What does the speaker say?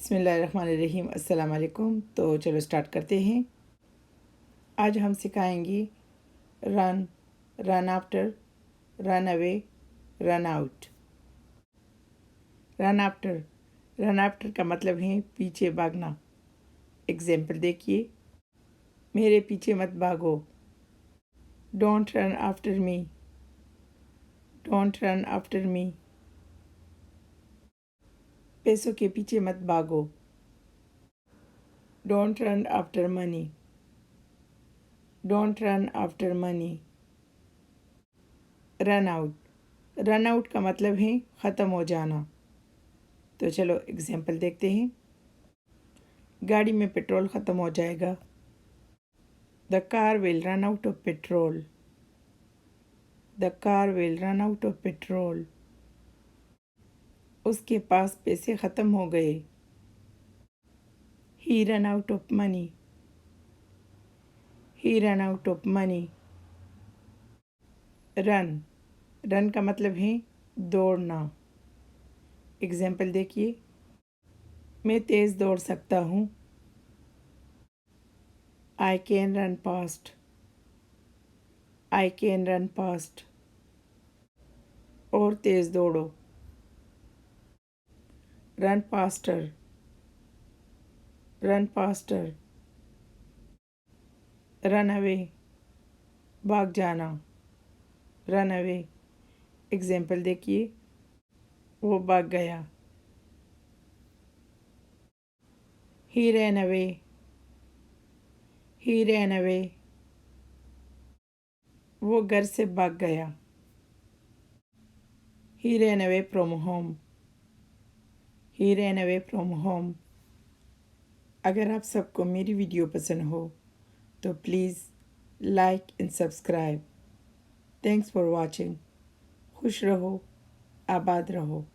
बिस्मिल्लाहिर्रहमानिर्रहीम। अस्सलाम वालेकुम। तो चलो स्टार्ट करते हैं। आज हम सिखाएंगे run, run after, run away, run out. Run after का मतलब है पीछे भागना। एग्जाम्पल देखिए, मेरे पीछे मत भागो। Don't run after me, don't run after me. पैसों के पीछे मत भागो। Don't run after money, don't run after money. Run out का मतलब है ख़त्म हो जाना। तो चलो एग्जाम्पल देखते हैं। गाड़ी में पेट्रोल ख़त्म हो जाएगा। The car will run out of petrol, the car will run out of petrol. उसके पास पैसे ख़त्म हो गए। He run out of money, he run out of money. Run का मतलब है दौड़ना। एग्जाम्पल देखिए, मैं तेज़ दौड़ सकता हूँ। I can run fast, I can run fast. और तेज़ दौड़ो। Run faster, run faster. Run away, भाग जाना। Run away. एग्जाम्पल देखिए, वो भाग गया। He ran away, he ran away. वो घर से भाग गया। He ran away from home, he ran away from home. अगर आप सबको मेरी वीडियो पसंद हो तो please like and subscribe. Thanks for watching. खुश रहो, आबाद रहो।